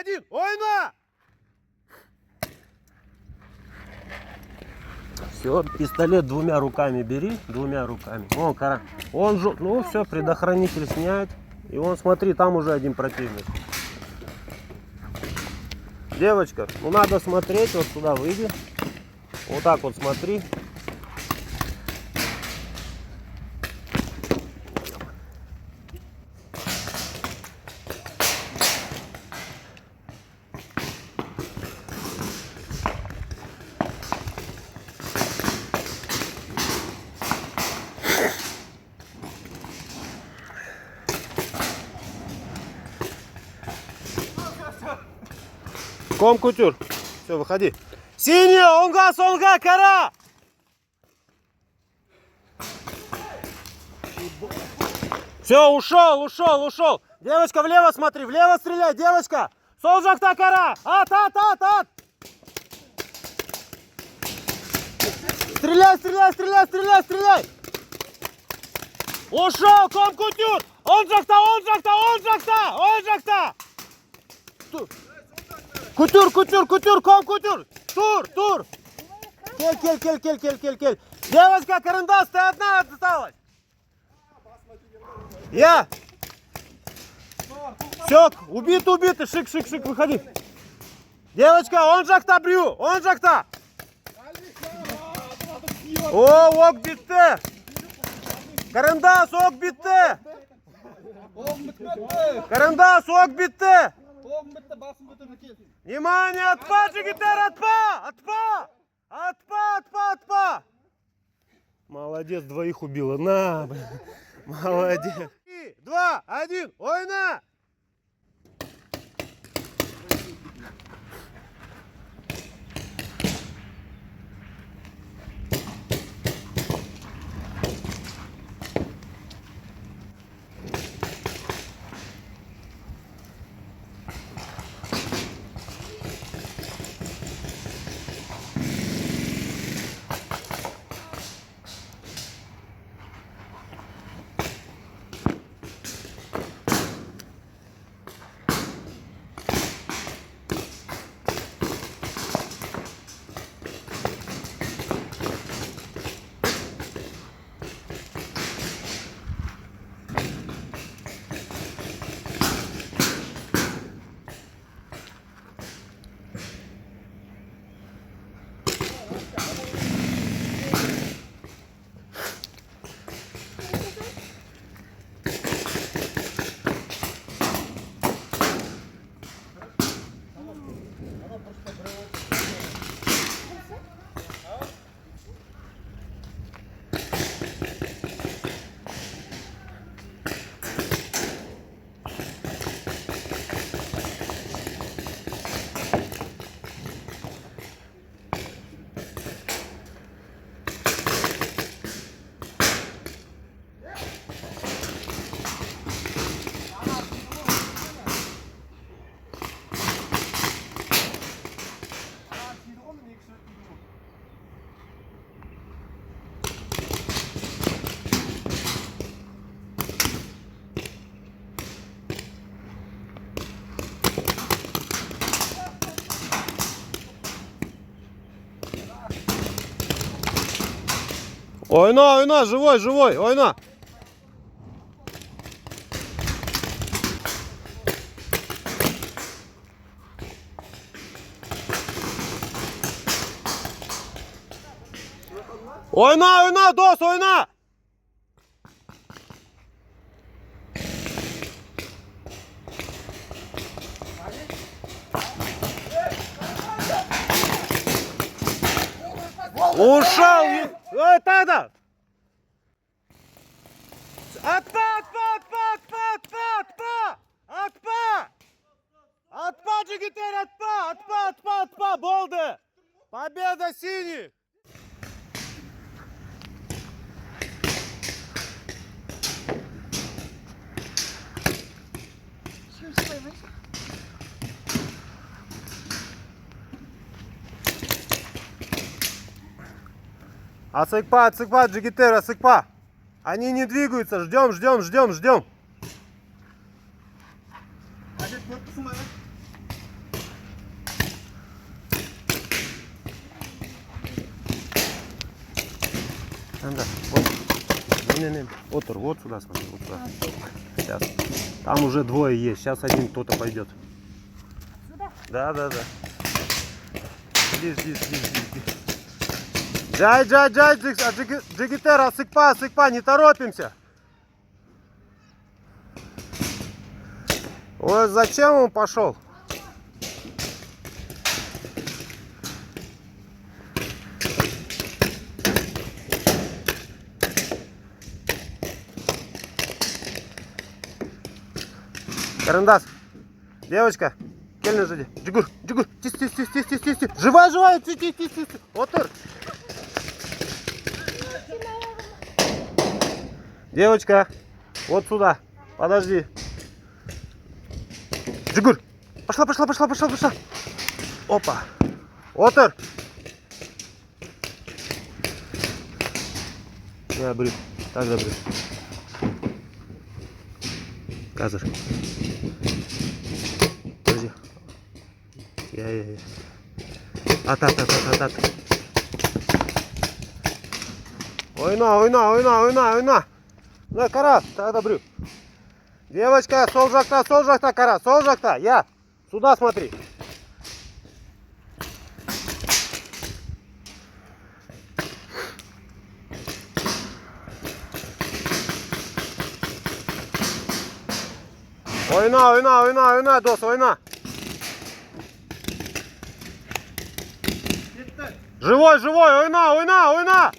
1, oyna! Все, пистолет двумя руками бери, двумя руками. Вон, он же, ну все, предохранитель снять. И вон, смотри, там уже один противник. Девочка, ну надо смотреть, вот сюда выйди. Вот так вот смотри. Ком кутюр. Все, выходи. Синяя, онга, кара! Все, ушел. Девочка, влево смотри, влево стреляй, девочка. Солжакта кара! Ат! Стреляй! Ушел, ком кутюр! Он жақта! Кутюр, ком кутюр! Тур! Кель! Девочка, карандаш, ты одна осталась! Я! Все, убитый, шик, выходи! Девочка, он жақта! О, ок битті! Карандаш, ок битті! Внимание, отпа, Джигитер, отпа! Молодец, двоих убила. На, блин. Молодец. 3, 2, 1, ойна! Ойна, живой, ойна! Ойна, дос, ойна! Ушел! Это! Отпа! Отпа, Джигитер, отпа! Болды! Победа синих! Асыкпа, Джигитер, асыкпа. Они не двигаются, ждем. Карандаш, вот. Не. Отор, вот сюда смотри, вот сюда. Сейчас. Там уже двое есть. Сейчас один кто-то пойдет. Да. Жди. Джай, Джигитера, сыкпа, не торопимся. Ой, зачем он пошел? Карандаш, девочка, кельна жди. Джигур, тис. Живая, тис. Отыр. Девочка, вот сюда, подожди. Джигур, пошла. Опа, отыр. Я брю, так забрю. Казыр. Подожди. Я. Ат. Ойна. На, кара, так добрю. Девочка, сол жақта, кара, сол жақта. Я, сюда смотри. Ойна, дос, ойна. Живой, ойна.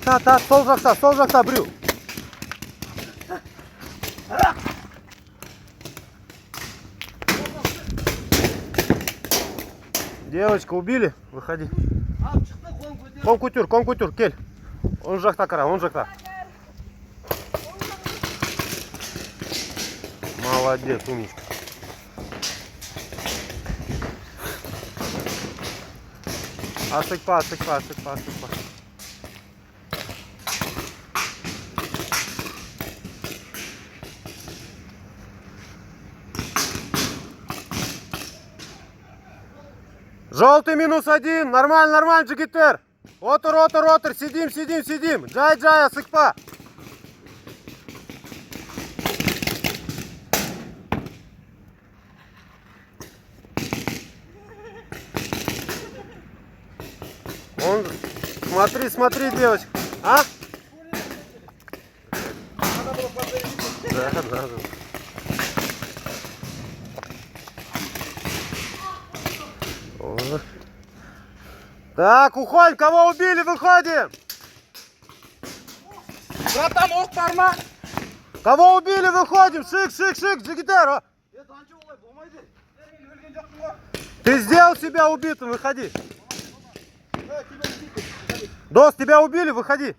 Ат, сол жақта брю. Девочка, убили? Выходи. Ком кутюр, кель. Он жақта, кара, он жақта. Молодец, умничка. Сыкпа. Желтый -1, нормально, Джигитер. Отыр, сидим. Джай, сыкпа. Он, смотри, девочка. А? Да. Так, уходим, кого убили, выходим. Братан, оқ барма. Кого убили, выходим. Шик, Джигитер. Ты сделал себя убитым, выходи. Дос, тебя убили, выходи.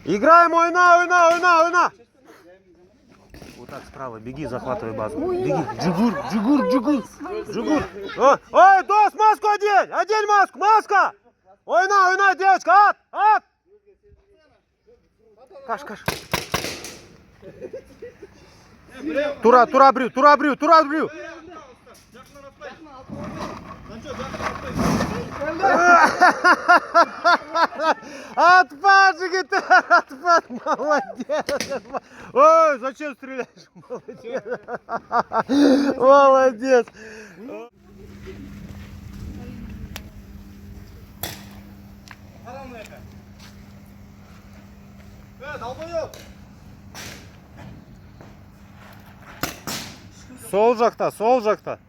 Играем, ойна. Вот так справа, беги, захватывай базу. Беги, джигур. Ой, Дос, маску одень маску, маска. Ойна, девочка, ат. Каш. Тура брю. Отпад, Джигитер, отпад, молодец. Ой, зачем стреляешь? Молодец. Сол жақта.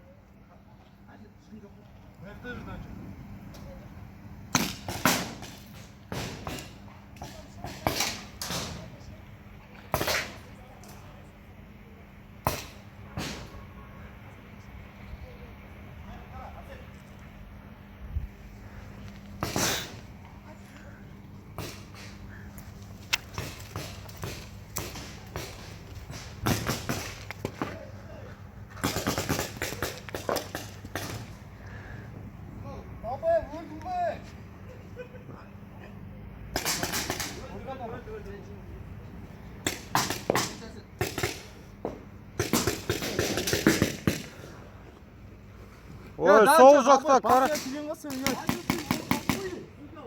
Ой, сол жақта қара.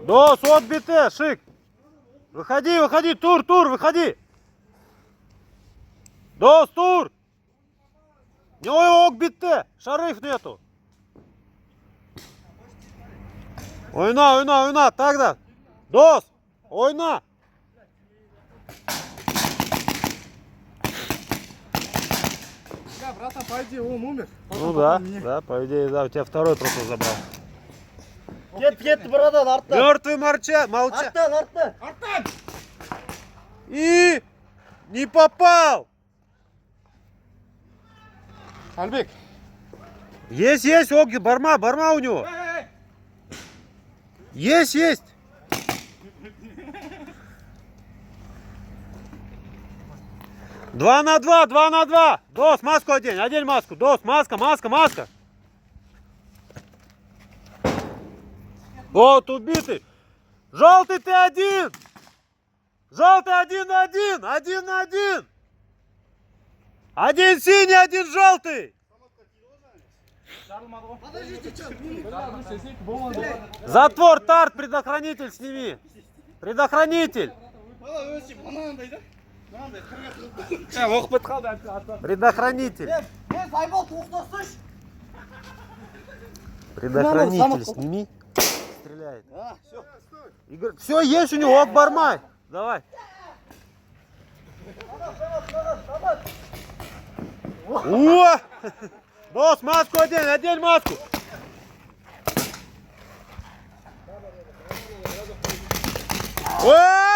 Дос, от бите, шик. Выходи, выходи, тур, выходи. Дос, тур. Не ок бите, шариф нету. Ойна, так да. Дос, ойна. Братан, по идее, он умер. Ну да, по идее, да, у тебя второй просто забрал. Кетті братан, артта. Мертвый молча. Арттан. И не попал. Альбек. Есть, Оги, барма у него. Есть. Два на два. Дос, маску одень маску. Дос, маска. Вот, убитый. Желтый ты один. Желтый 1 на 1. Один синий, один желтый. Затвор, тарт, предохранитель сними. Предохранитель. Предохранитель. Зайбол, тоқтасыш. Предохранитель сними. Стреляет. Все, есть у него, Акбармай. Давай. О! Босс, маску одень маску. О!